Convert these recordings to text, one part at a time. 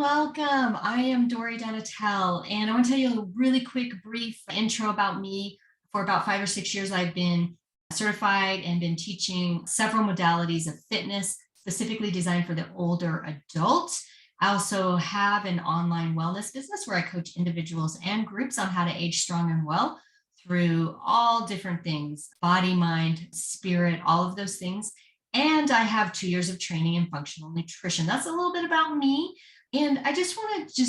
welcome. I am Dory Donatel, and I want to tell you a really quick, brief intro about me. For about 5 or 6 years, I've been certified and been teaching several modalities of fitness, specifically designed for the older adult. I also have an online wellness business where I coach individuals and groups on how to age strong and well through all different things, body, mind, spirit, all of those things. And I have 2 years of training in functional nutrition. That's a little bit about me. And I just want to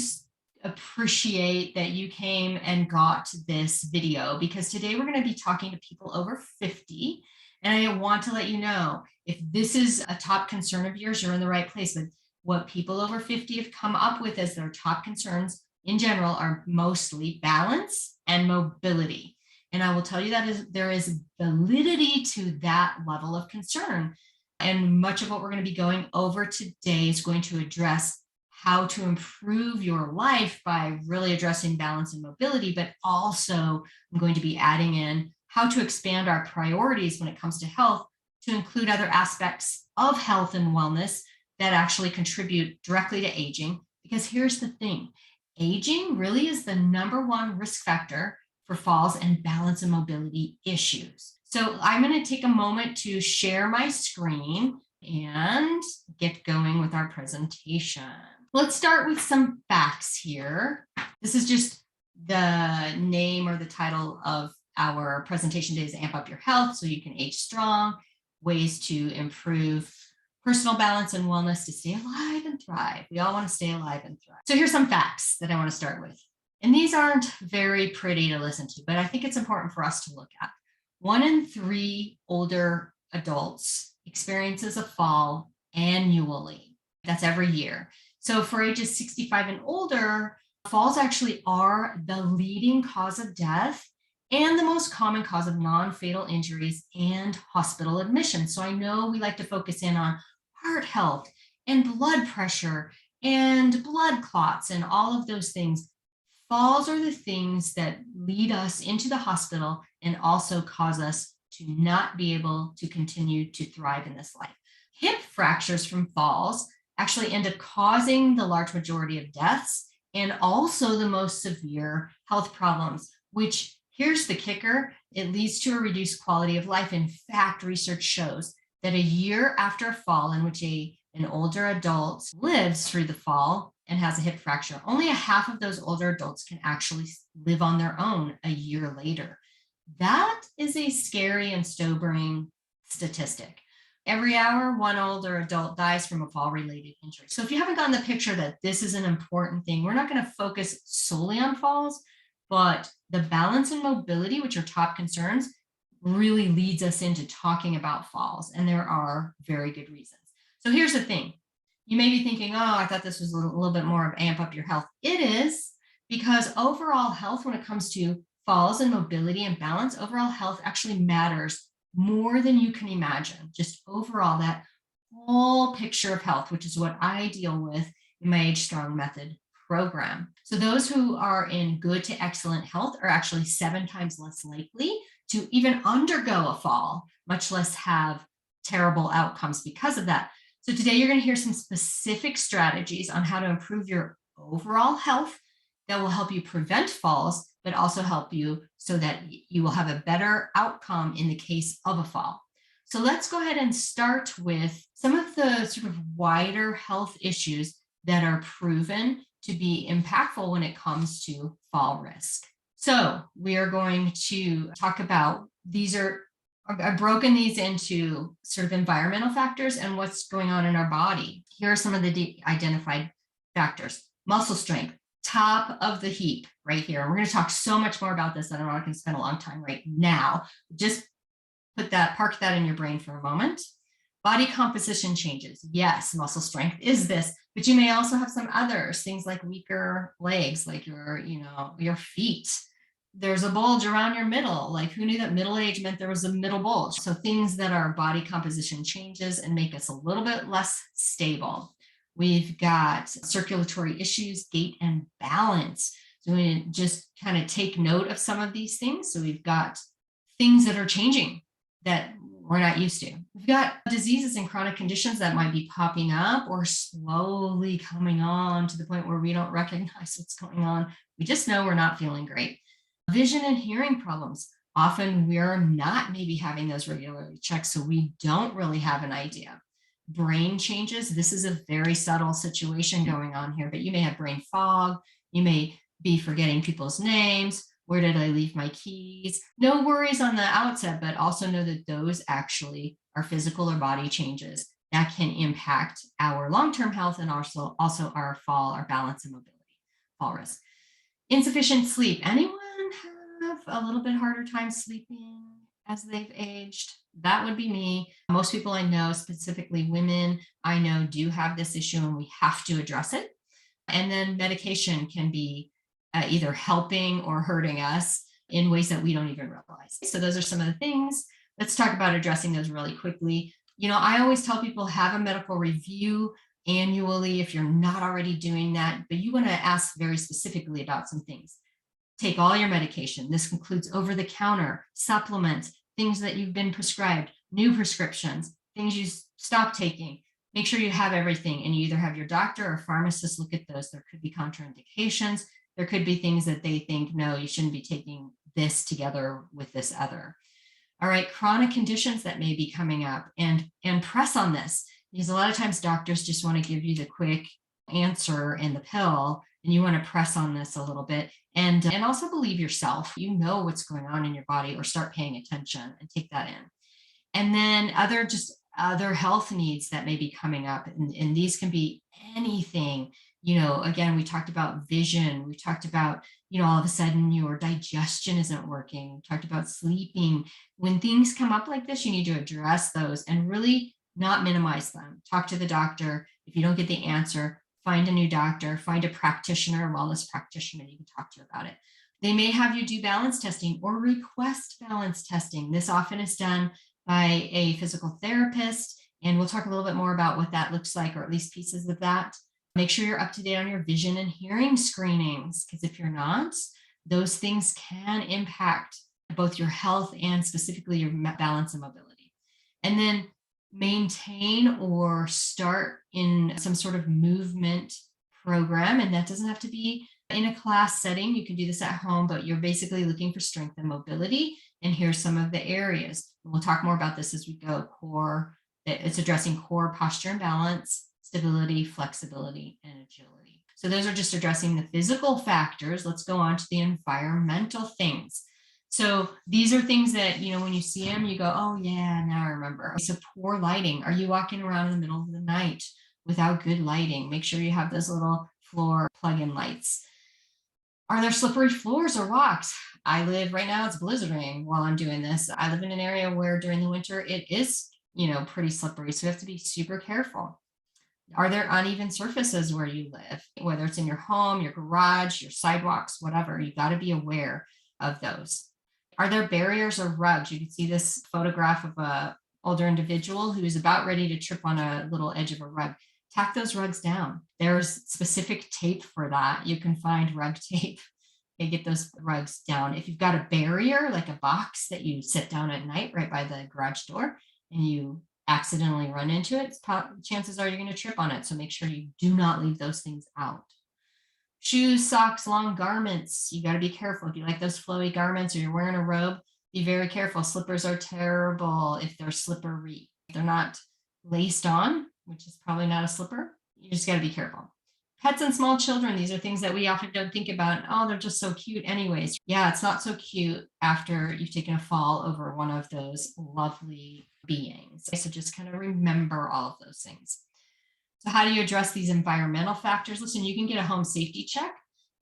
appreciate that you came and got this video, because today we're going to be talking to people over 50. And I want to let you know, if this is a top concern of yours, you're in the right place. But what people over 50 have come up with as their top concerns in general are mostly balance and mobility. And I will tell you that there is validity to that level of concern. And much of what we're going to be going over today is going to address how to improve your life by really addressing balance and mobility, but also I'm going to be adding in how to expand our priorities when it comes to health to include other aspects of health and wellness that actually contribute directly to aging. Because here's the thing, aging really is the #1 risk factor for falls and balance and mobility issues. So I'm going to take a moment to share my screen and get going with our presentation. Let's start with some facts here. This is just the name or the title of our presentation today, is Amp Up Your Health so you can age strong, ways to improve personal balance and wellness to stay alive and thrive. We all want to stay alive and thrive. So here's some facts that I want to start with. And these aren't very pretty to listen to, but I think it's important for us to look at. 1 in 3 older adults experiences a fall annually. That's every year. So for ages 65 and older, falls actually are the leading cause of death and the most common cause of non-fatal injuries and hospital admission. So I know we like to focus in on heart health and blood pressure and blood clots and all of those things. Falls are the things that lead us into the hospital and also cause us to not be able to continue to thrive in this life. Hip fractures from falls actually end up causing the large majority of deaths and also the most severe health problems, which, here's the kicker, it leads to a reduced quality of life. In fact, research shows that a year after a fall in which an older adult lives through the fall and has a hip fracture, only a half of those older adults can actually live on their own a year later. That is a scary and sobering statistic. Every hour, 1 older adult dies from a fall-related injury. So if you haven't gotten the picture that this is an important thing, we're not going to focus solely on falls, but the balance and mobility, which are top concerns, really leads us into talking about falls. And there are very good reasons. So here's the thing. You may be thinking, oh, I thought this was a little bit more of Amp Up Your Health. It is, because overall health, when it comes to falls and mobility and balance, overall health actually matters more than you can imagine. Just overall, that whole picture of health, which is what I deal with in my Age Strong Method program. So those who are in good to excellent health are actually 7 times less likely to even undergo a fall, much less have terrible outcomes because of that. So today you're going to hear some specific strategies on how to improve your overall health that will help you prevent falls, but also help you so that you will have a better outcome in the case of a fall. So let's go ahead and start with some of the sort of wider health issues that are proven to be impactful when it comes to fall risk. So we are going to talk about, I've broken these into sort of environmental factors and what's going on in our body. Here are some of the identified factors. Muscle strength, top of the heap right here. We're going to talk so much more about this that I'm not going to spend a long time right now. Just park that in your brain for a moment. Body composition changes. Yes, muscle strength is this, but you may also have some others, things like weaker legs, like your feet. There's a bulge around your middle. Like, who knew that middle age meant there was a middle bulge? So things that are body composition changes and make us a little bit less stable. We've got circulatory issues, gait and balance. So we just kind of take note of some of these things. So we've got things that are changing that we're not used to. We've got diseases and chronic conditions that might be popping up or slowly coming on to the point where we don't recognize what's going on. We just know we're not feeling great. Vision and hearing problems. Often we're not maybe having those regularly checked, so we don't really have an idea. Brain changes. This is a very subtle situation going on here, but you may have brain fog. You may be forgetting people's names. Where did I leave my keys? No worries on the outset, but also know that those actually are physical or body changes that can impact our long-term health and also our fall, our balance and mobility, fall risk. Insufficient sleep. Anyone have a little bit harder time sleeping as they've aged? That would be me. Most people I know, specifically women I know, do have this issue and we have to address it. And then medication can be either helping or hurting us in ways that we don't even realize. So those are some of the things. Let's talk about addressing those really quickly. I always tell people have a medical review annually if you're not already doing that, but you want to ask very specifically about some things. Take all your medication. This includes over the counter, supplements, things that you've been prescribed, new prescriptions, things you stop taking. Make sure you have everything and you either have your doctor or pharmacist look at those. There could be contraindications. There could be things that they think, no, you shouldn't be taking this together with this other. All right, chronic conditions that may be coming up and press on this because a lot of times doctors just want to give you the quick answer and the pill, and you want to press on this a little bit and also believe yourself. You know what's going on in your body, or start paying attention and take that in. And then other health needs that may be coming up, and these can be anything. Again, we talked about vision. We talked about, all of a sudden your digestion isn't working. We talked about sleeping. When things come up like this, you need to address those and really not minimize them. Talk to the doctor. If you don't get the answer, find a new doctor, find a practitioner, a wellness practitioner you can talk to about it. They may have you do balance testing or request balance testing. This often is done by a physical therapist, and we'll talk a little bit more about what that looks like, or at least pieces of that. Make sure you're up to date on your vision and hearing screenings, because if you're not, those things can impact both your health and specifically your balance and mobility. And then maintain or start in some sort of movement program. And that doesn't have to be in a class setting. You can do this at home, but you're basically looking for strength and mobility. And here's some of the areas. We'll talk more about this as we go. Core, it's addressing core posture and balance, stability, flexibility, and agility. So those are just addressing the physical factors. Let's go on to the environmental things. So these are things that, when you see them, you go, oh yeah, now I remember. So poor lighting. Are you walking around in the middle of the night without good lighting? Make sure you have those little floor plug-in lights. Are there slippery floors or walks? I live right now, it's blizzarding while I'm doing this. I live in an area where during the winter it is, pretty slippery. So we have to be super careful. Are there uneven surfaces where you live? Whether it's in your home, your garage, your sidewalks, whatever, you got to be aware of those. Are there barriers or rugs? You can see this photograph of a older individual who's about ready to trip on a little edge of a rug. Tack those rugs down. There's specific tape for that. You can find rug tape and get those rugs down. If you've got a barrier, like a box that you sit down at night right by the garage door, and you accidentally run into it, chances are you're going to trip on it. So make sure you do not leave those things out. Shoes, socks, long garments. You got to be careful. If you like those flowy garments or you're wearing a robe, be very careful. Slippers are terrible if they're slippery. If they're not laced on, which is probably not a slipper, you just got to be careful. Pets and small children, these are things that we often don't think about. Oh, they're just so cute anyways. Yeah, it's not so cute after you've taken a fall over one of those lovely beings. So just kind of remember all of those things. So how do you address these environmental factors? Listen, you can get a home safety check,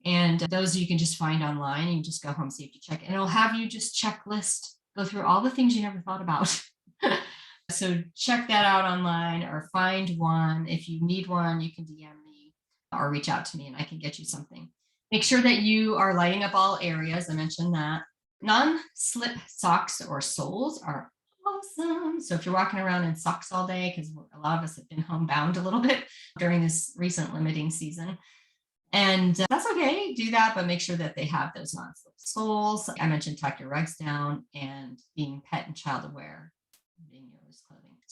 and those you can just find online. You can just go home safety check, and it'll have you just checklist, go through all the things you never thought about. So check that out online or find one. If you need one, you can DM me or reach out to me and I can get you something. Make sure that you are lighting up all areas. I mentioned that. Non-slip socks or soles are awesome. So if you're walking around in socks all day, because a lot of us have been homebound a little bit during this recent limiting season, and that's okay, do that, but make sure that they have those non-slip soles. I mentioned tuck your rugs down and being pet and child aware, being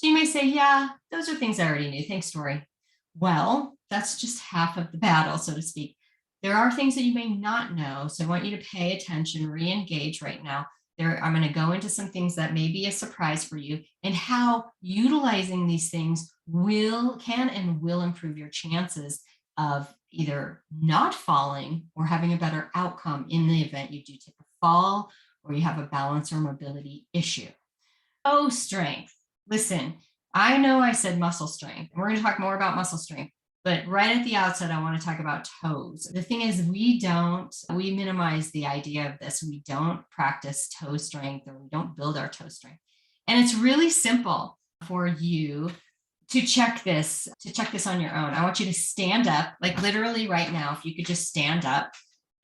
So you may say, yeah, those are things I already knew. Thanks, Tori. Well, that's just half of the battle, so to speak. There are things that you may not know. So I want you to pay attention, re-engage right now. I'm going to go into some things that may be a surprise for you and how utilizing these things can and will improve your chances of either not falling or having a better outcome in the event you do take a fall or you have a balance or mobility issue. Oh, strength. Listen, I know I said muscle strength, and we're going to talk more about muscle strength, but right at the outset, I want to talk about toes. The thing is, we minimize the idea of this. We don't practice toe strength, or we don't build our toe strength. And it's really simple for you to check this on your own. I want you to stand up, like literally right now, if you could just stand up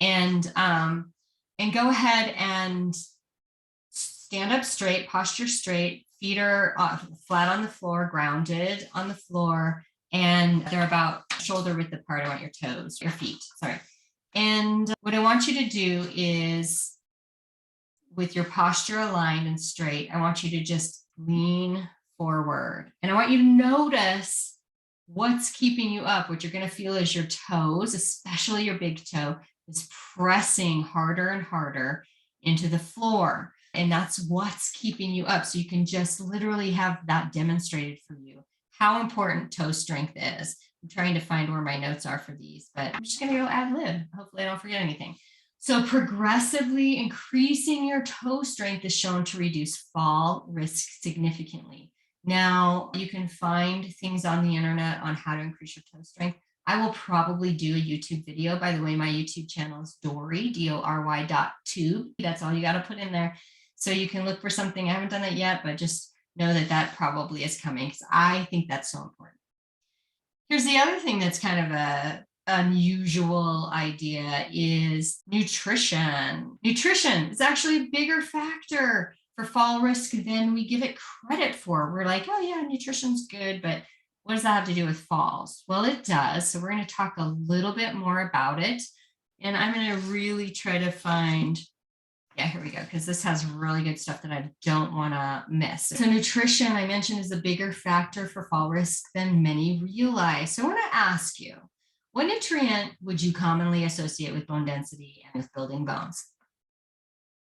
and go ahead and stand up straight, posture straight, feet are flat on the floor, grounded on the floor, and they're about shoulder width apart. I want your toes, your feet, sorry. And what I want you to do is, with your posture aligned and straight, I want you to just lean forward. And I want you to notice what's keeping you up. What you're going to feel is your toes, especially your big toe, is pressing harder and harder into the floor. And that's what's keeping you up. So you can just literally have that demonstrated for you, how important toe strength is. I'm trying to find where my notes are for these, but I'm just going to go ad lib. Hopefully I don't forget anything. So progressively increasing your toe strength is shown to reduce fall risk significantly. Now, you can find things on the internet on how to increase your toe strength. I will probably do a YouTube video. By the way, my YouTube channel is Dory, DORY.tube. That's all you got to put in there. So you can look for something. I haven't done it yet, but just know that that probably is coming because I think that's so important. Here's the other thing that's kind of a unusual idea is nutrition. Nutrition is actually a bigger factor for fall risk than we give it credit for. We're like, oh yeah, nutrition's good, but what does that have to do with falls? Well, it does. So we're going to talk a little bit more about it. And I'm going to really try to find, yeah, here we go, because this has really good stuff that I don't want to miss. So nutrition, I mentioned, is a bigger factor for fall risk than many realize. So I want to ask you, what nutrient would you commonly associate with bone density and with building bones?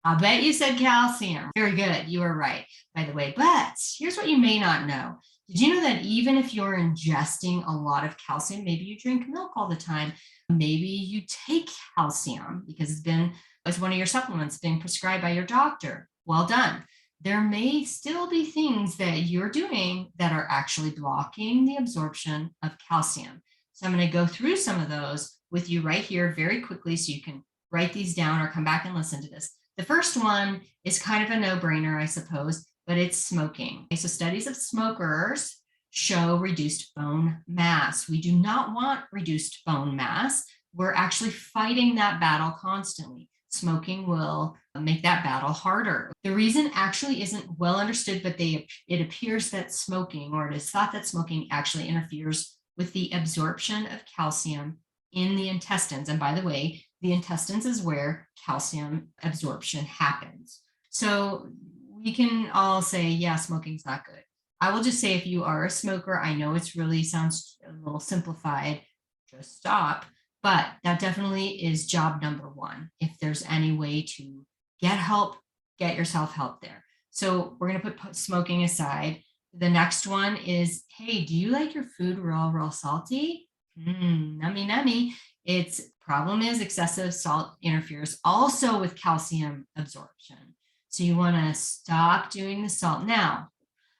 I'll bet you said calcium. Very good. You were right, by the way. But here's what you may not know. Did you know that even if you're ingesting a lot of calcium, maybe you drink milk all the time, maybe you take calcium because it's one of your supplements being prescribed by your doctor. Well done. There may still be things that you're doing that are actually blocking the absorption of calcium. So I'm going to go through some of those with you right here very quickly so you can write these down or come back and listen to this. The first one is kind of a no-brainer, I suppose, but it's smoking. Okay, so studies of smokers show reduced bone mass. We do not want reduced bone mass. We're actually fighting that battle constantly. Smoking will make that battle harder. The reason actually isn't well understood, but it appears that smoking, or it is thought that smoking actually interferes with the absorption of calcium in the intestines. And by the way, the intestines is where calcium absorption happens. So we can all say, yeah, smoking's not good. I will just say, if you are a smoker, I know it's really sounds a little simplified, just stop. But that definitely is job number one. If there's any way to get help, get yourself help there. So we're going to put smoking aside. The next one is, hey, do you like your food real salty? Nummy, nummy. Its problem is excessive salt interferes also with calcium absorption. So you want to stop doing the salt. Now,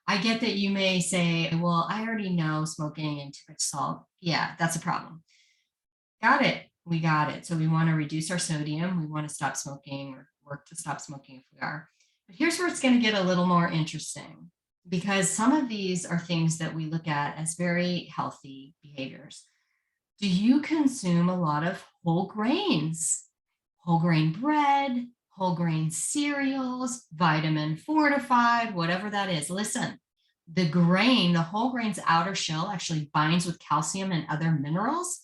I get that you may say, well, I already know smoking and too much salt. Yeah, that's a problem. Got it. We got it. So we want to reduce our sodium. We want to stop smoking or work to stop smoking if we are. But here's where it's going to get a little more interesting, because some of these are things that we look at as very healthy behaviors. Do you consume a lot of whole grains? Whole grain bread, whole grain cereals, vitamin fortified, whatever that is. Listen, the whole grain's outer shell actually binds with calcium and other minerals,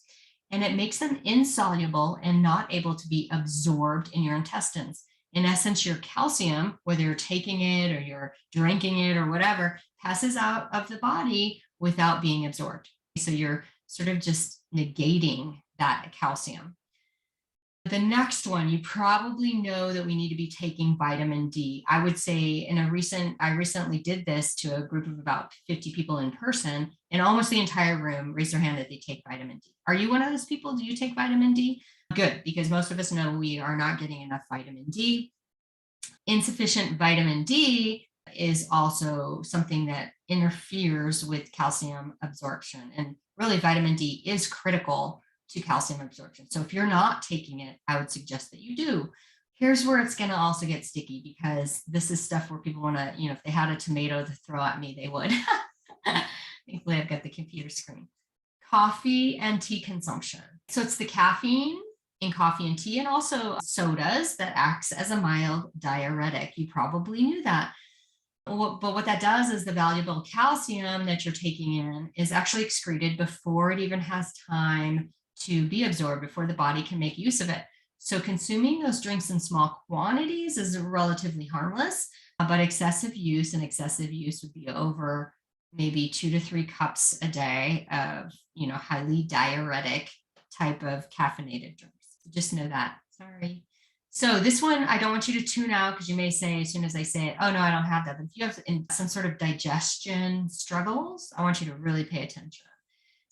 and it makes them insoluble and not able to be absorbed in your intestines. In essence, your calcium, whether you're taking it or you're drinking it or whatever, passes out of the body without being absorbed. So you're sort of just negating that calcium. The next one, you probably know that we need to be taking vitamin D. I would say I recently did this to a group of about 50 people in person, and almost the entire room raised their hand that they take vitamin D. Are you one of those people? Do you take vitamin D? Good, because most of us know we are not getting enough vitamin D. Insufficient vitamin D is also something that interferes with calcium absorption. And really, vitamin D is critical to calcium absorption. So if you're not taking it, I would suggest that you do. Here's where it's going to also get sticky, because this is stuff where people want to, if they had a tomato to throw at me, they would. Thankfully, I've got the computer screen. Coffee and tea consumption. So it's the caffeine in coffee and tea, and also sodas, that acts as a mild diuretic. You probably knew that. But what that does is the valuable calcium that you're taking in is actually excreted before it even has time to be absorbed, before the body can make use of it. So consuming those drinks in small quantities is relatively harmless, but excessive use would be over maybe 2 to 3 cups a day of, highly diuretic type of caffeinated drinks. Just know that. Sorry. So this one, I don't want you to tune out, because you may say, as soon as I say it, oh no, I don't have that. But if you have some sort of digestion struggles, I want you to really pay attention.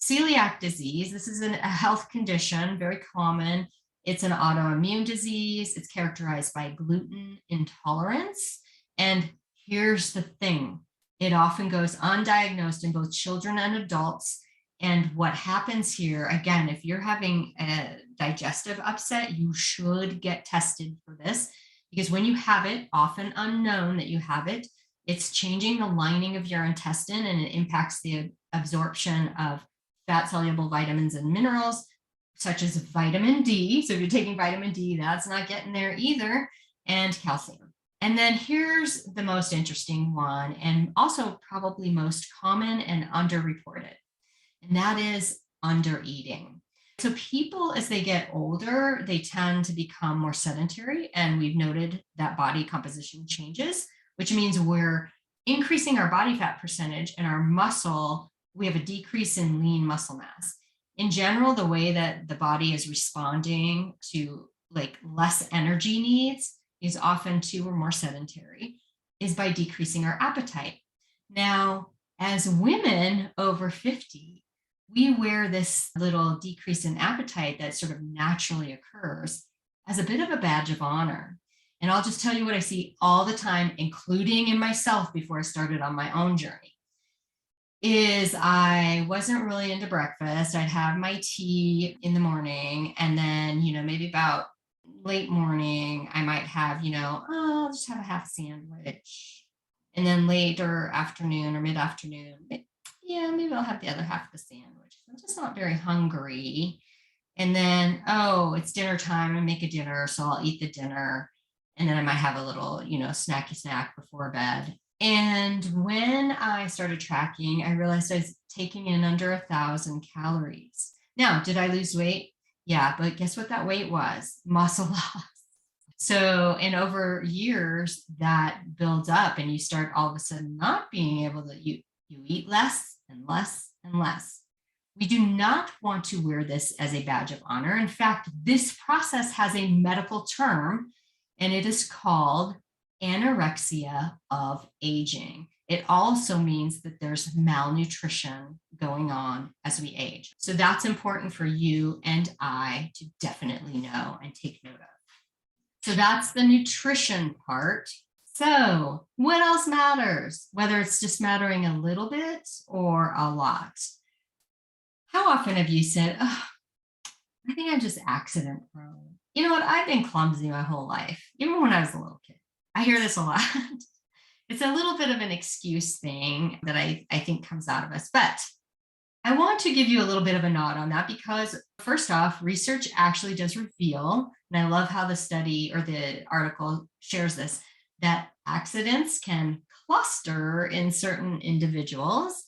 Celiac disease, this is a health condition, very common. It's an autoimmune disease. It's characterized by gluten intolerance. And here's the thing, it often goes undiagnosed in both children and adults. And what happens here, again, if you're having a digestive upset, you should get tested for this, because when you have it, often unknown that you have it, it's changing the lining of your intestine, and it impacts the absorption of fat-soluble vitamins and minerals, such as vitamin D. So if you're taking vitamin D, that's not getting there either, and calcium. And then here's the most interesting one, and also probably most common and underreported, and that is undereating. So people, as they get older, they tend to become more sedentary, and we've noted that body composition changes, which means we're increasing our body fat percentage, and our muscle, we have a decrease in lean muscle mass. In general, the way that the body is responding to less energy needs is often to, or more sedentary, is by decreasing our appetite. Now, as women over 50, we wear this little decrease in appetite that sort of naturally occurs as a bit of a badge of honor. And I'll just tell you what I see all the time, including in myself before I started on my own journey, is I wasn't really into breakfast. I'd have my tea in the morning, and then, maybe about late morning, I might have, I'll just have a half sandwich. And then later afternoon or mid-afternoon, maybe I'll have the other half of the sandwich. I'm just not very hungry. And then, it's dinner time, I make a dinner, so I'll eat the dinner. And then I might have a little, snacky snack before bed. And when I started tracking, I realized I was taking in under 1,000 calories. Now, did I lose weight? Yeah, but guess what that weight was? Muscle loss. So, and over years, that builds up, and you start all of a sudden not being able to, you eat less and less and less. We do not want to wear this as a badge of honor. In fact, this process has a medical term, and it is called anorexia of aging. It also means that there's malnutrition going on as we age. So that's important for you and I to definitely know and take note of. So that's the nutrition part. So what else matters? Whether it's just mattering a little bit or a lot. How often have you said, oh, I think I'm just accident prone? You know what? I've been clumsy my whole life, even when I was a little kid. I hear this a lot. It's a little bit of an excuse thing that I think comes out of us. But I want to give you a little bit of a nod on that, because first off, research actually does reveal, and I love how the study or the article shares this, that accidents can cluster in certain individuals.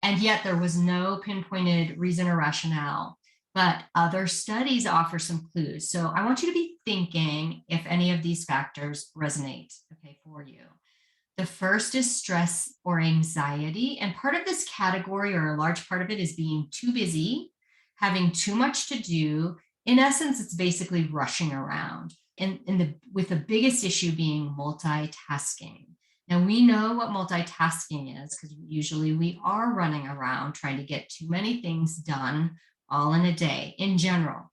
And yet there was no pinpointed reason or rationale, but other studies offer some clues. So I want you to be thinking if any of these factors resonate, okay, for you. The first is stress or anxiety. And part of this category, or a large part of it, is being too busy, having too much to do. In essence, it's basically rushing around. With the biggest issue being multitasking. Now, we know what multitasking is because usually we are running around trying to get too many things done all in a day in general.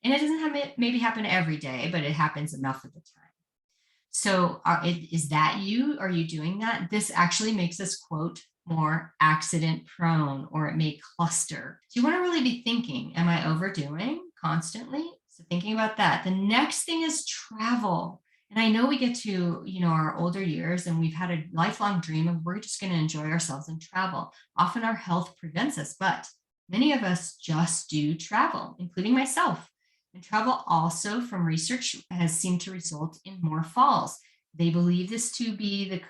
And it doesn't maybe happen every day, but it happens enough of the time. So is that you? Are you doing that? This actually makes us, quote, more accident prone, or it may cluster. So you want to really be thinking, am I overdoing constantly? So thinking about that. The next thing is travel. And I know we get to, our older years and we've had a lifelong dream of we're just going to enjoy ourselves and travel. Often our health prevents us, but many of us just do travel, including myself. And travel also, from research, has seemed to result in more falls. They believe this to be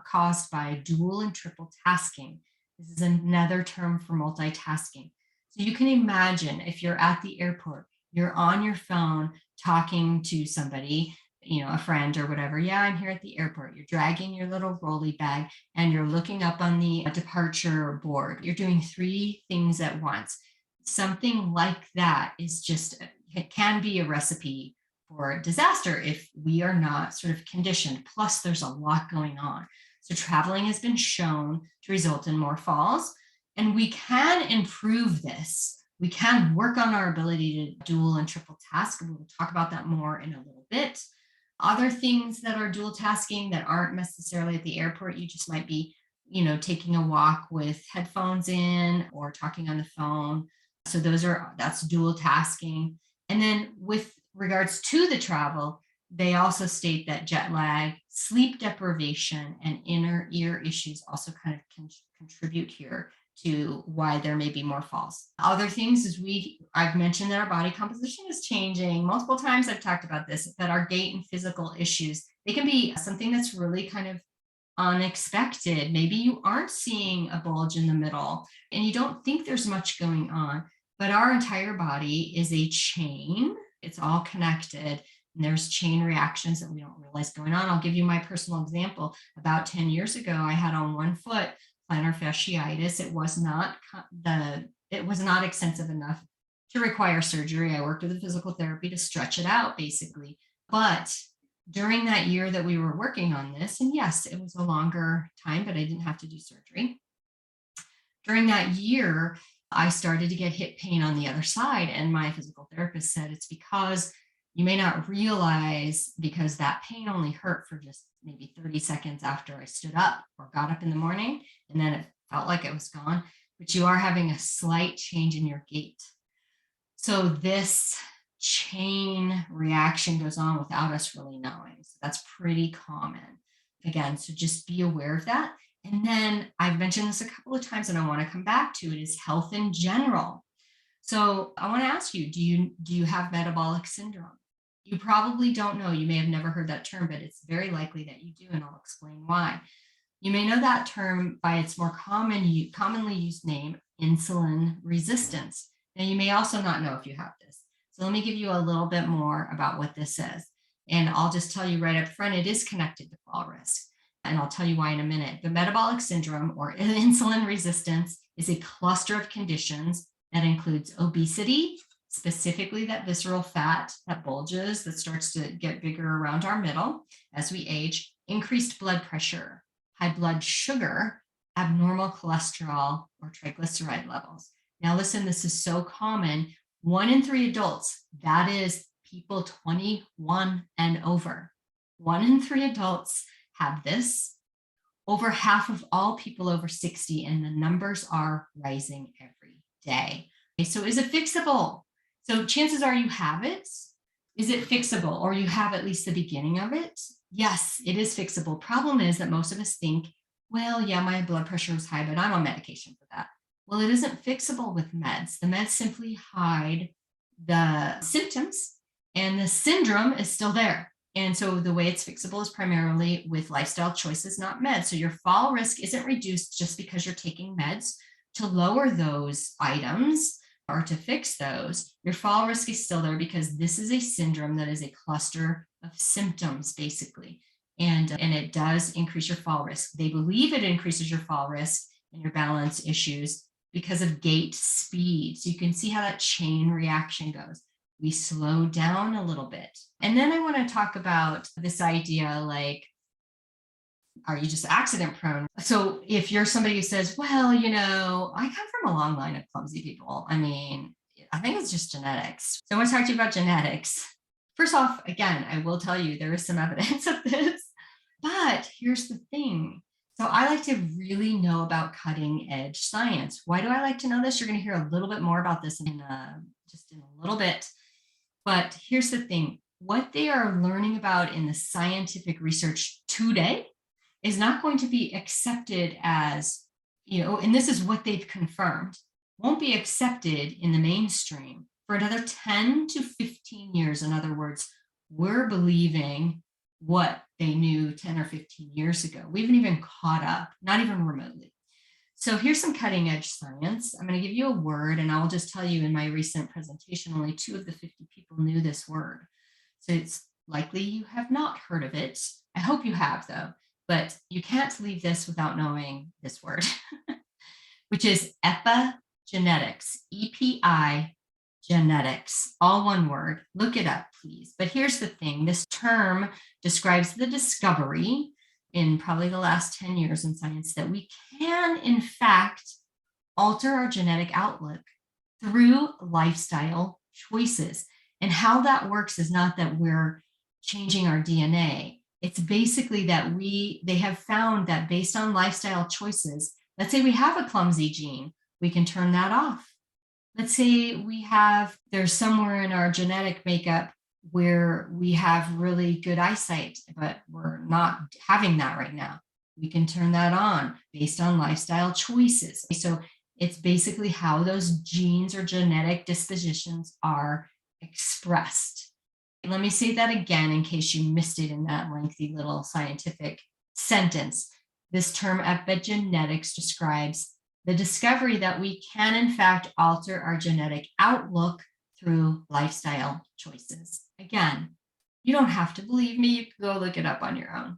caused by dual and triple tasking. This is another term for multitasking. So you can imagine if you're at the airport, you're on your phone talking to somebody, a friend or whatever. Yeah, I'm here at the airport. You're dragging your little rolly bag and you're looking up on the departure board. You're doing three things at once. Something like that is just, it can be a recipe for disaster if we are not sort of conditioned. Plus, there's a lot going on. So traveling has been shown to result in more falls, and we can improve this. We can work on our ability to dual and triple task, and we'll talk about that more in a little bit. Other things that are dual tasking that aren't necessarily at the airport, you just might be, taking a walk with headphones in or talking on the phone. So that's dual tasking. And then with regards to the travel, they also state that jet lag, sleep deprivation, and inner ear issues also kind of contribute here to why there may be more falls. Other things is I've mentioned that our body composition is changing. Multiple times I've talked about this, that our gait and physical issues, they can be something that's really kind of unexpected. Maybe you aren't seeing a bulge in the middle and you don't think there's much going on, but our entire body is a chain. It's all connected. And there's chain reactions that we don't realize going on. I'll give you my personal example. About 10 years ago, I had on one foot plantar fasciitis. It was not extensive enough to require surgery. I worked with a physical therapy to stretch it out, basically. But during that year that we were working on this, and yes, it was a longer time, but I didn't have to do surgery. During that year, I started to get hip pain on the other side. And my physical therapist said, it's because you may not realize, because that pain only hurt for just maybe 30 seconds after I stood up or got up in the morning. And then it felt like it was gone, but you are having a slight change in your gait. So this chain reaction goes on without us really knowing. So that's pretty common. Again, so just be aware of that. And then I've mentioned this a couple of times and I want to come back to it, is health in general. So I want to ask you, do you have metabolic syndrome? You probably don't know. You may have never heard that term, but it's very likely that you do, and I'll explain why. You may know that term by its more commonly used name, insulin resistance. Now, you may also not know if you have this. So let me give you a little bit more about what this is. And I'll just tell you right up front, it is connected to fall risk. And I'll tell you why in a minute. The metabolic syndrome, or insulin resistance, is a cluster of conditions that includes obesity, specifically that visceral fat that bulges, that starts to get bigger around our middle as we age, increased blood pressure, high blood sugar, abnormal cholesterol, or triglyceride levels. Now listen, this is so common. 1 in 3 adults, that is people 21 and over, 1 in 3 adults have this. Over half of all people over 60, and the numbers are rising every day. Okay, so is it fixable? So chances are you have it. Is it fixable, or you have at least the beginning of it? Yes, it is fixable. Problem is that most of us think, well, yeah, my blood pressure is high, but I'm on medication for that. Well, it isn't fixable with meds. The meds simply hide the symptoms, and the syndrome is still there. And so the way it's fixable is primarily with lifestyle choices, not meds. So your fall risk isn't reduced just because you're taking meds to lower those items. or to fix those, your fall risk is still there because this is a syndrome that is a cluster of symptoms, basically. And it does increase your fall risk. They believe it increases your fall risk and your balance issues because of gait speed. So you can see how that chain reaction goes. We slow down a little bit. And then I want to talk about this idea like, are you just accident prone? So if you're somebody who says, well, I come from a long line of clumsy people. I mean, I think it's just genetics. So I want to talk to you about genetics. First off, again, I will tell you there is some evidence of this, but here's the thing. So I like to really know about cutting edge science. Why do I like to know this? You're going to hear a little bit more about this just in a little bit. But here's the thing. What they are learning about in the scientific research today is not going to be accepted as, and this is what they've confirmed, won't be accepted in the mainstream for another 10 to 15 years. In other words, we're believing what they knew 10 or 15 years ago. We haven't even caught up, not even remotely. So here's some cutting edge science. I'm going to give you a word, and I'll just tell you in my recent presentation, only 2 of the 50 people knew this word. So it's likely you have not heard of it. I hope you have, though. But you can't leave this without knowing this word, which is epigenetics, EPI genetics, all one word. Look it up, please. But here's the thing. This term describes the discovery in probably the last 10 years in science that we can, in fact, alter our genetic outlook through lifestyle choices. And how that works is not that we're changing our DNA. It's basically that they have found that based on lifestyle choices, let's say we have a clumsy gene, we can turn that off. Let's say there's somewhere in our genetic makeup where we have really good eyesight, but we're not having that right now. We can turn that on based on lifestyle choices. So it's basically how those genes or genetic dispositions are expressed. Let me say that again in case you missed it in that lengthy little scientific sentence. This term epigenetics describes the discovery that we can, in fact, alter our genetic outlook through lifestyle choices. Again, you don't have to believe me. You can go look it up on your own.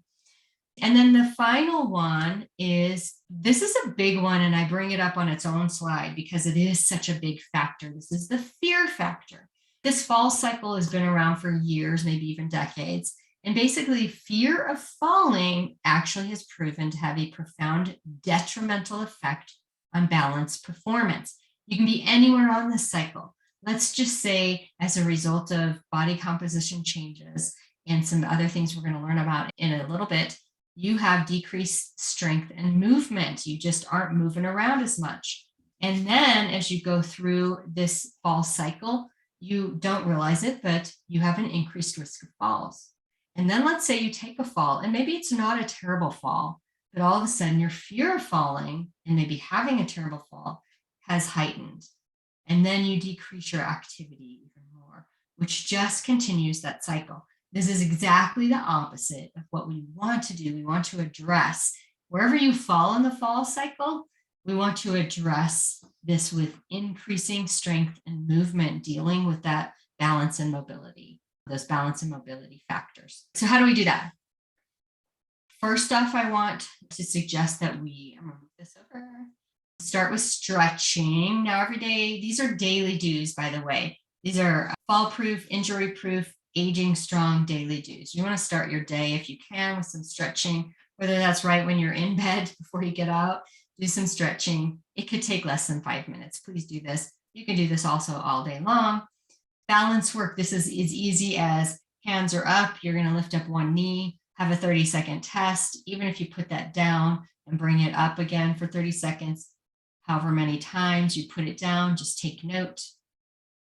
And then the final one this is a big one, and I bring it up on its own slide because it is such a big factor. This is the fear factor. This fall cycle has been around for years, maybe even decades. And basically, fear of falling actually has proven to have a profound detrimental effect on balance performance. You can be anywhere on this cycle. Let's just say as a result of body composition changes and some other things we're going to learn about in a little bit, you have decreased strength and movement. You just aren't moving around as much. And then as you go through this fall cycle, you don't realize it, but you have an increased risk of falls. And then let's say you take a fall, and maybe it's not a terrible fall, but all of a sudden your fear of falling and maybe having a terrible fall has heightened. And then you decrease your activity even more, which just continues that cycle. This is exactly the opposite of what we want to do. We want to address wherever you fall in the fall cycle, we want to address this with increasing strength and movement, dealing with that balance and mobility, those balance and mobility factors. So how do we do that? First off, I want to suggest that I'm going to move this over. Start with stretching. Now, every day, these are daily do's, by the way. These are fall-proof, injury-proof, aging strong daily do's. You want to start your day, if you can, with some stretching, whether that's right when you're in bed before you get out. Do some stretching. It could take less than 5 minutes. Please do this. You can do this also all day long. Balance work. This is as easy as hands are up. You're going to lift up one knee, have a 30-second test. Even if you put that down and bring it up again for 30 seconds, however many times you put it down, just take note.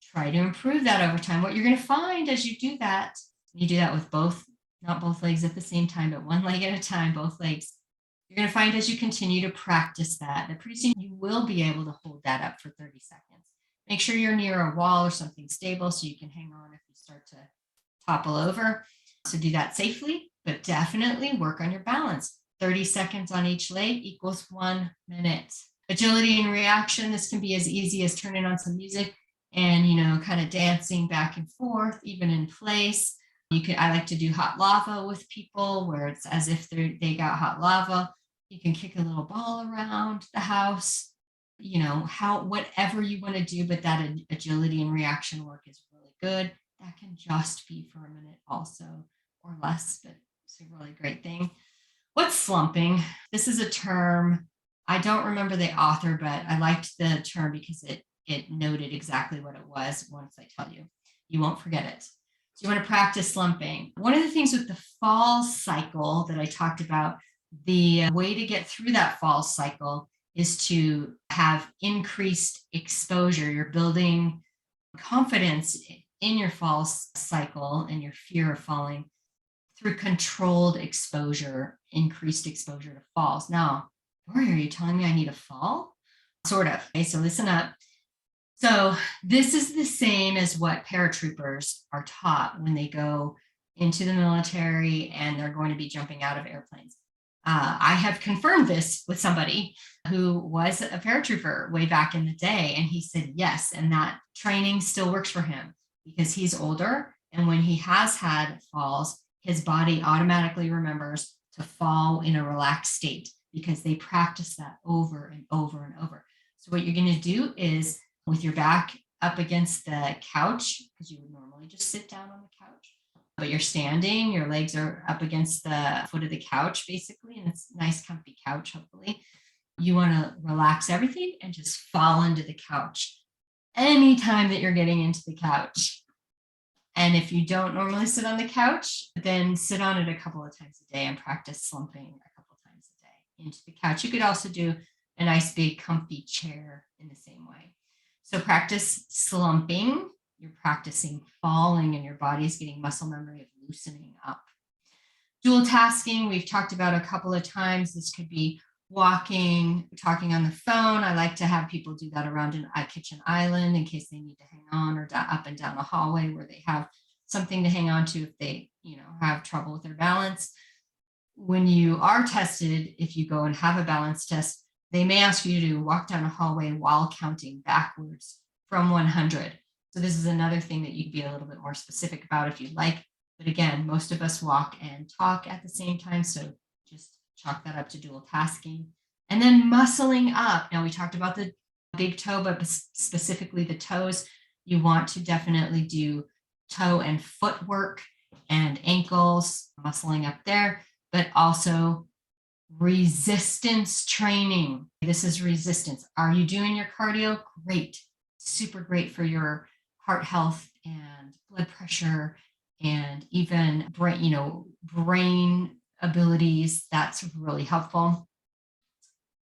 Try to improve that over time. What you're going to find as you do that with not both legs at the same time, but one leg at a time, both legs. You're going to find as you continue to practice that pretty soon you will be able to hold that up for 30 seconds. Make sure you're near a wall or something stable so you can hang on if you start to topple over. So do that safely, but definitely work on your balance. 30 seconds on each leg equals 1 minute. Agility and reaction, this can be as easy as turning on some music and, kind of dancing back and forth, even in place. I like to do hot lava with people where it's as if they got hot lava. You can kick a little ball around the house, whatever you want to do, but that agility and reaction work is really good. That can just be for a minute also or less, but it's a really great thing. What's slumping? This is a term. I don't remember the author, but I liked the term because it noted exactly what it was. Once I tell you, you won't forget it. So you want to practice slumping. One of the things with the fall cycle that I talked about, the way to get through that fall cycle is to have increased exposure. You're building confidence in your fall cycle and your fear of falling through controlled exposure, increased exposure to falls. Now, Dory, are you telling me I need a fall? Sort of. Okay, so listen up. So this is the same as what paratroopers are taught when they go into the military and they're going to be jumping out of airplanes. I have confirmed this with somebody who was a paratrooper way back in the day, and he said yes, and that training still works for him because he's older, and when he has had falls, his body automatically remembers to fall in a relaxed state because they practice that over and over and over. So what you're going to do is, with your back up against the couch, because you would normally just sit down on the couch, but you're standing, your legs are up against the foot of the couch, basically, and it's a nice, comfy couch, hopefully. You want to relax everything and just fall into the couch anytime that you're getting into the couch. And if you don't normally sit on the couch, then sit on it a couple of times a day and practice slumping a couple of times a day into the couch. You could also do a nice, big, comfy chair in the same way. So practice slumping. You're practicing falling and your body's getting muscle memory of loosening up. Dual tasking, we've talked about a couple of times. This could be walking, talking on the phone. I like to have people do that around a kitchen island in case they need to hang on, or up and down the hallway where they have something to hang on to if they, have trouble with their balance. When you are tested, if you go and have a balance test, they may ask you to walk down a hallway while counting backwards from 100. So this is another thing that you can be a little bit more specific about if you'd like. But again, most of us walk and talk at the same time. So just chalk that up to dual tasking. And then muscling up. Now we talked about the big toe, but specifically the toes. You want to definitely do toe and foot work and ankles, muscling up there, but also resistance training. This is resistance. Are you doing your cardio? Great. Super great for your heart health and blood pressure and even brain abilities. That's really helpful.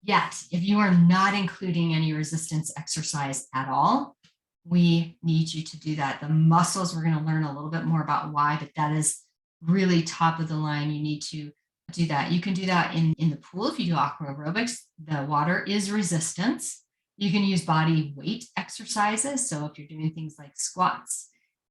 Yet, if you are not including any resistance exercise at all, we need you to do that. The muscles, we're going to learn a little bit more about why, but that is really top of the line. You need to do that. You can do that in the pool if you do aqua aerobics. The water is resistance. You can use body weight exercises. So if you're doing things like squats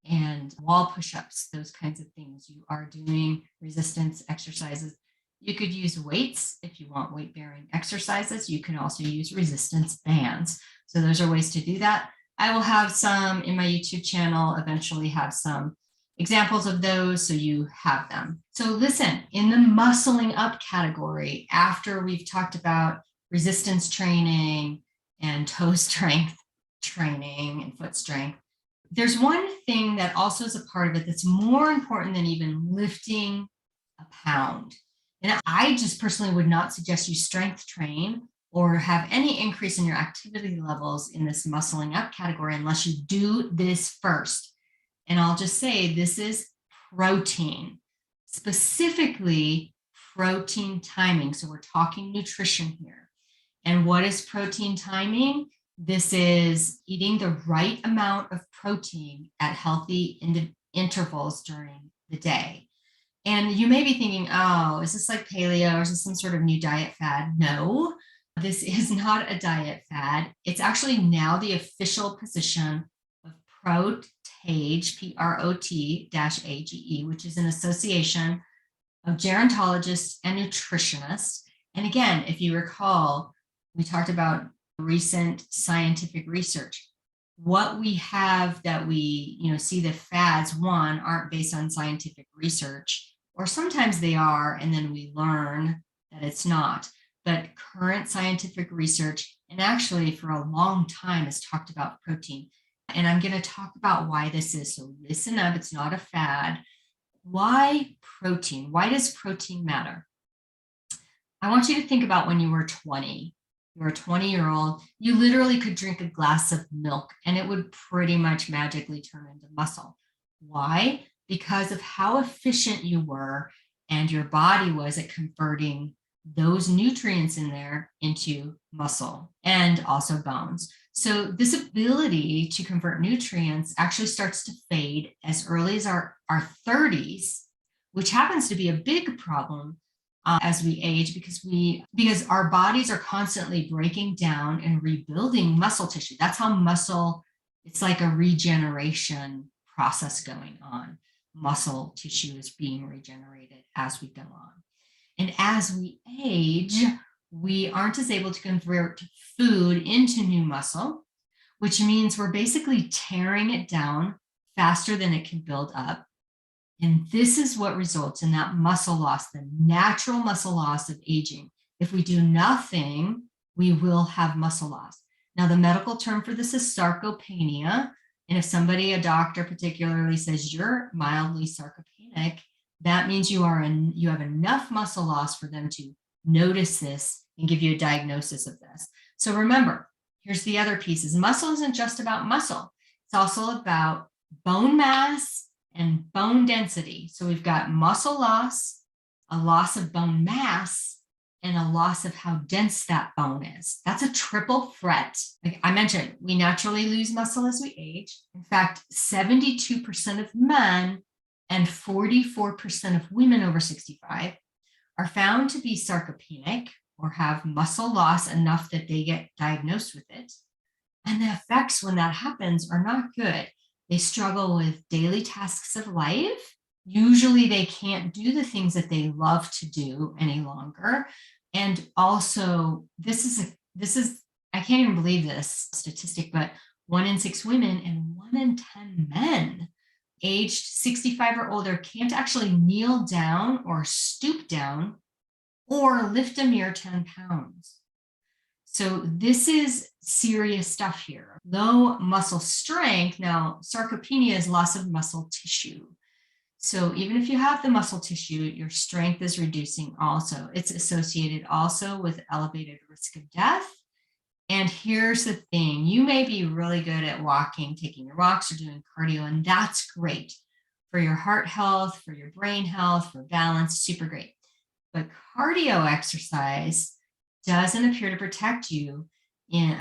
and wall push-ups, those kinds of things, you are doing resistance exercises. You could use weights if you want weight-bearing exercises. You can also use resistance bands. So those are ways to do that. I will have some in my YouTube channel, eventually have some examples of those so you have them. So listen, in the muscling up category, after we've talked about resistance training and toe strength training and foot strength, there's one thing that also is a part of it that's more important than even lifting a pound. And I just personally would not suggest you strength train or have any increase in your activity levels in this muscling up category unless you do this first. And I'll just say this is protein, specifically protein timing. So we're talking nutrition here. And what is protein timing? This is eating the right amount of protein at healthy intervals during the day. And you may be thinking, oh, is this like paleo or is this some sort of new diet fad? No, this is not a diet fad. It's actually now the official position of PROTAGE, PROT-AGE, which is an association of gerontologists and nutritionists. And again, if you recall, We talked about recent scientific research. What we have that we, see the fads, one, aren't based on scientific research, or sometimes they are, and then we learn that it's not. But current scientific research, and actually for a long time, has talked about protein. And I'm going to talk about why this is. So listen up, it's not a fad. Why protein? Why does protein matter? I want you to think about when you were 20. You were a 20-year-old, you literally could drink a glass of milk and it would pretty much magically turn into muscle. Why? Because of how efficient you were and your body was at converting those nutrients in there into muscle and also bones. So this ability to convert nutrients actually starts to fade as early as our 30s, which happens to be a big problem as we age, because our bodies are constantly breaking down and rebuilding muscle tissue. That's how muscle, it's like a regeneration process going on. Muscle tissue is being regenerated as we go on. And as we age, we aren't as able to convert food into new muscle, which means we're basically tearing it down faster than it can build up. And this is what results in that muscle loss, the natural muscle loss of aging. If we do nothing, we will have muscle loss. Now, the medical term for this is sarcopenia. And if somebody, a doctor particularly, says you're mildly sarcopenic, that means you have enough muscle loss for them to notice this and give you a diagnosis of this. So remember, here's the other pieces. Muscle isn't just about muscle. It's also about bone mass and bone density. So we've got muscle loss, a loss of bone mass, and a loss of how dense that bone is. That's a triple threat. Like I mentioned, we naturally lose muscle as we age. In fact, 72% of men and 44% of women over 65 are found to be sarcopenic or have muscle loss enough that they get diagnosed with it. And the effects when that happens are not good. They struggle with daily tasks of life. Usually they can't do the things that they love to do any longer. And also, this is I can't even believe this statistic, but 1 in 6 women and 1 in 10 men aged 65 or older can't actually kneel down or stoop down or lift a mere 10 pounds. So this is serious stuff here. Low muscle strength. Now, sarcopenia is loss of muscle tissue. So even if you have the muscle tissue, your strength is reducing also. It's associated also with elevated risk of death. And here's the thing, you may be really good at walking, taking your walks or doing cardio, and that's great for your heart health, for your brain health, for balance, super great. But cardio exercise doesn't appear to protect you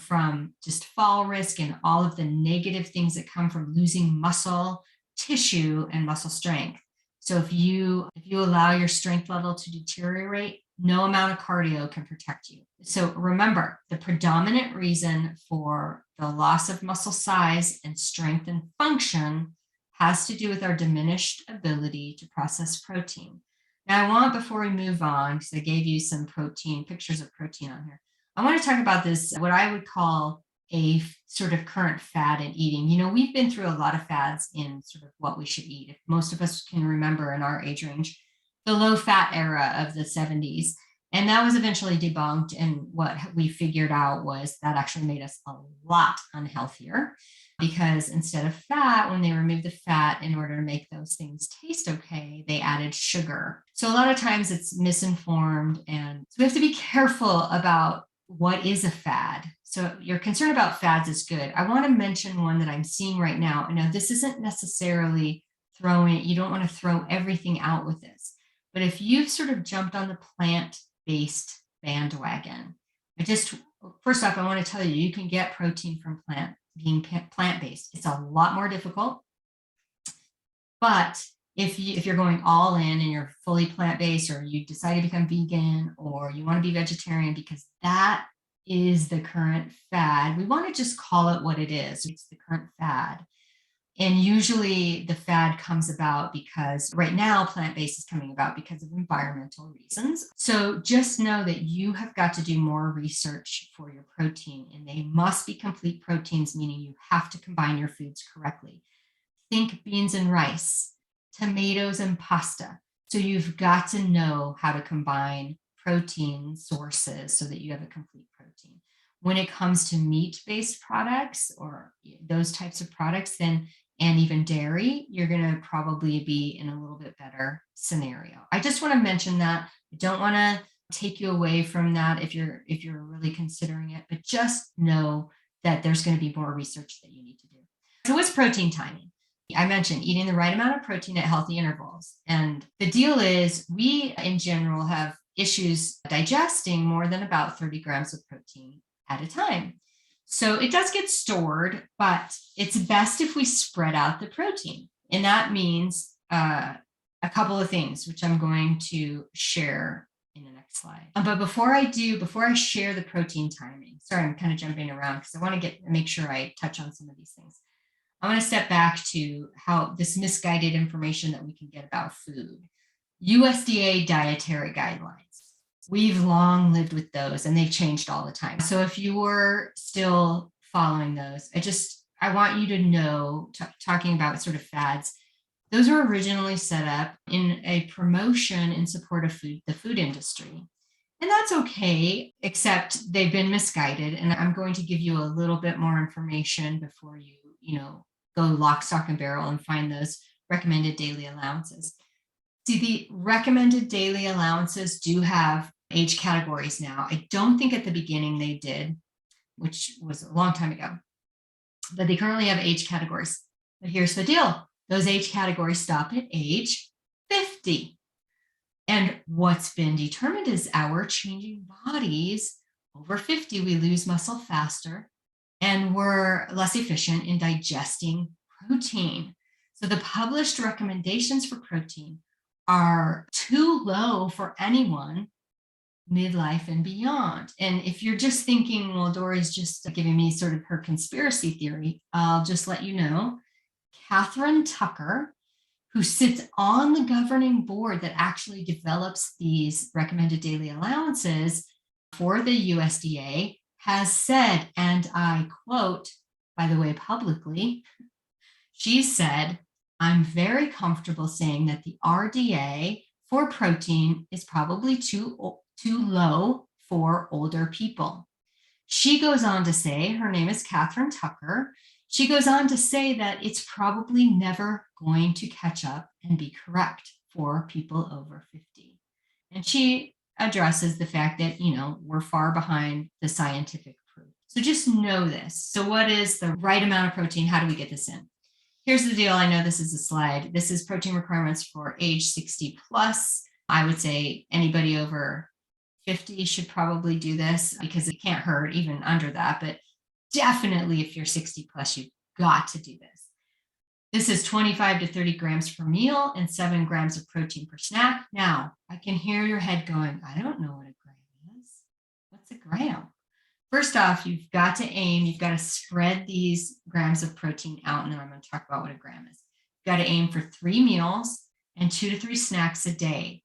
from just fall risk and all of the negative things that come from losing muscle tissue and muscle strength. So if you allow your strength level to deteriorate, no amount of cardio can protect you. So remember, the predominant reason for the loss of muscle size and strength and function has to do with our diminished ability to process protein. Now I want, before we move on, because I gave you some protein, pictures of protein on here, I want to talk about this, what I would call a sort of current fad in eating. We've been through a lot of fads in sort of what we should eat. If most of us can remember in our age range, the low fat era of the 70s. And that was eventually debunked. And what we figured out was that actually made us a lot unhealthier, because instead of fat, when they removed the fat in order to make those things taste okay, they added sugar. So a lot of times it's misinformed. And so we have to be careful about what is a fad. So your concern about fads is good. I want to mention one that I'm seeing right now. Now, this isn't necessarily you don't want to throw everything out with this. But if you've sort of jumped on the plant-based bandwagon, first off, I want to tell you, you can get protein from being plant-based. It's a lot more difficult. But if you're going all in and you're fully plant-based, or you decide to become vegan, or you want to be vegetarian, because that is the current fad, we want to just call it what it is. It's the current fad. And usually the fad comes about because right now plant-based is coming about because of environmental reasons. So just know that you have got to do more research for your protein, and they must be complete proteins, meaning you have to combine your foods correctly. Think beans and rice, tomatoes and pasta. So you've got to know how to combine protein sources so that you have a complete protein. When it comes to meat-based products or those types of products, then and even dairy, you're going to probably be in a little bit better scenario. I just want to mention that. I don't want to take you away from that if you're really considering it, but just know that there's going to be more research that you need to do. So what's protein timing? I mentioned eating the right amount of protein at healthy intervals. And the deal is we in general have issues digesting more than about 30 grams of protein at a time. So it does get stored, but it's best if we spread out the protein. And that means a couple of things, which I'm going to share in the next slide. But before I share the protein timing, sorry, I'm kind of jumping around because I want to make sure I touch on some of these things. I want to step back to how this misguided information that we can get about food. USDA dietary guidelines. We've long lived with those and they've changed all the time. So if you were still following those, I want you to know, talking about sort of fads, those were originally set up in a promotion in support of the food industry. And that's okay, except they've been misguided. And I'm going to give you a little bit more information before you go lock, stock, and barrel and find those recommended daily allowances. See, the recommended daily allowances do have age categories now. I don't think at the beginning they did, which was a long time ago, but they currently have age categories. But here's the deal. Those age categories stop at age 50. And what's been determined is our changing bodies over 50, we lose muscle faster and we're less efficient in digesting protein. So the published recommendations for protein are too low for anyone midlife and beyond. And if you're just thinking, well, Dory's just giving me sort of her conspiracy theory, I'll just let you know, Catherine Tucker, who sits on the governing board that actually develops these recommended daily allowances for the USDA, has said, and I quote, by the way, publicly, she said, I'm very comfortable saying that the RDA for protein is probably too low for older people. She goes on to say, her name is Catherine Tucker. She goes on to say that it's probably never going to catch up and be correct for people over 50. And she addresses the fact that, we're far behind the scientific proof. So just know this. So what is the right amount of protein? How do we get this in? Here's the deal. I know this is a slide. This is protein requirements for age 60 plus. I would say anybody over 50 should probably do this because it can't hurt even under that. But definitely if you're 60 plus, you've got to do this. This is 25 to 30 grams per meal and 7 grams of protein per snack. Now, I can hear your head going, I don't know what a gram is. What's a gram? First off, you've got to aim, you've got to spread these grams of protein out, and then I'm going to talk about what a gram is. You've got to aim for 3 meals and 2 to 3 snacks a day.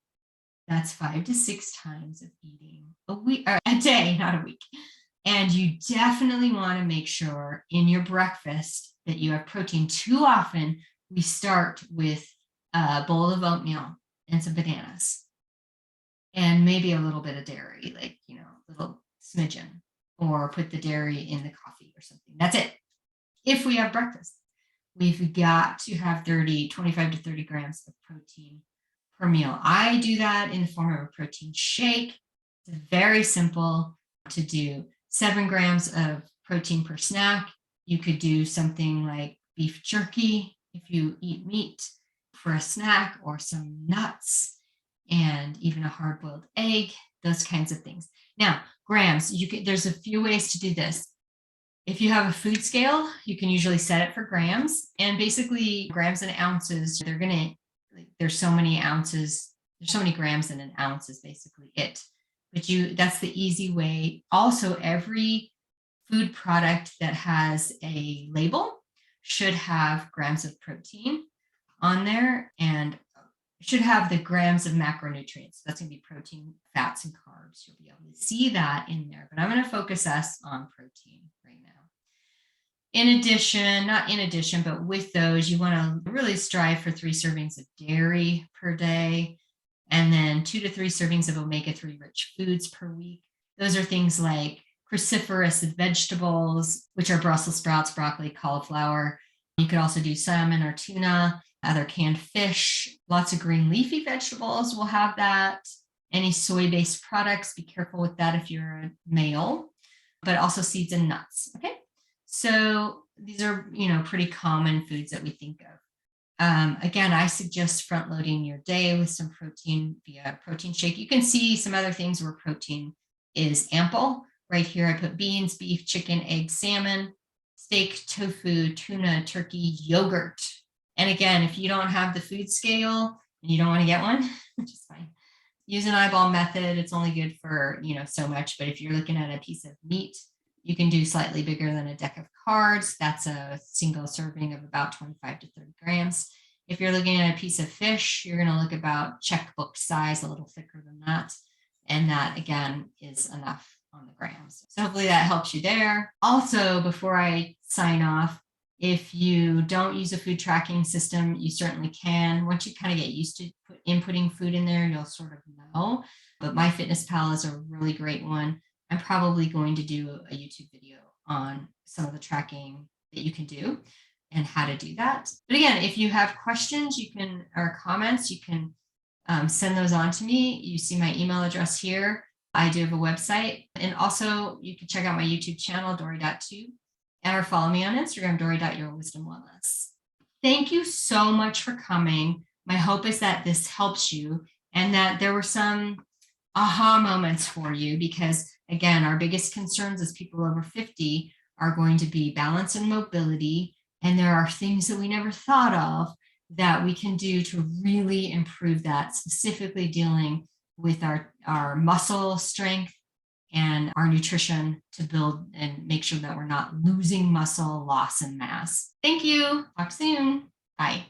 That's 5 to 6 times of eating a day, not a week. And you definitely want to make sure in your breakfast that you have protein. Too often, we start with a bowl of oatmeal and some bananas and maybe a little bit of dairy, like, a little smidgen, or put the dairy in the coffee or something. That's it. If we have breakfast, we've got to have 25 to 30 grams of protein per meal. I do that in the form of a protein shake. It's very simple to do. 7 grams of protein per snack. You could do something like beef jerky if you eat meat for a snack, or some nuts, and even a hard-boiled egg, those kinds of things. Now, grams, there's a few ways to do this. If you have a food scale, you can usually set it for grams, and basically grams and ounces, there's so many ounces, there's so many grams in an ounce is basically it. But that's the easy way. Also, every food product that has a label should have grams of protein on there and should have the grams of macronutrients. That's going to be protein, fats, and carbs. You'll be able to see that in there, but I'm going to focus us on protein right now. In addition, not in addition, but with those, you want to really strive for 3 servings of dairy per day, and then 2 to 3 servings of omega-3 rich foods per week. Those are things like cruciferous vegetables, which are Brussels sprouts, broccoli, cauliflower. You could also do salmon or tuna, other canned fish, lots of green leafy vegetables will have that. Any soy-based products, be careful with that if you're a male, but also seeds and nuts. Okay. So these are, pretty common foods that we think of. Again, I suggest front loading your day with some protein via protein shake. You can see some other things where protein is ample. Right here, I put beans, beef, chicken, egg, salmon, steak, tofu, tuna, turkey, yogurt. And again, if you don't have the food scale and you don't want to get one, which is fine, use an eyeball method. It's only good for, so much. But if you're looking at a piece of meat, you can do slightly bigger than a deck of cards. That's a single serving of about 25 to 30 grams. If you're looking at a piece of fish, you're going to look about checkbook size, a little thicker than that. And that, again, is enough on the grams. So hopefully that helps you there. Also, before I sign off, if you don't use a food tracking system, you certainly can. Once you kind of get used to inputting food in there, you'll sort of know. But MyFitnessPal is a really great one. I'm probably going to do a YouTube video on some of the tracking that you can do and how to do that. But again, if you have questions, or comments, you can send those on to me. You see my email address here. I do have a website. And also you can check out my YouTube channel, Dory.2, or follow me on Instagram, Dory.YourWisdomWellness. Thank you so much for coming. My hope is that this helps you and that there were some aha moments for you, because again, our biggest concerns as people over 50 are going to be balance and mobility. And there are things that we never thought of that we can do to really improve that, specifically dealing with our muscle strength and our nutrition to build and make sure that we're not losing muscle, loss, and mass. Thank you. Talk soon. Bye.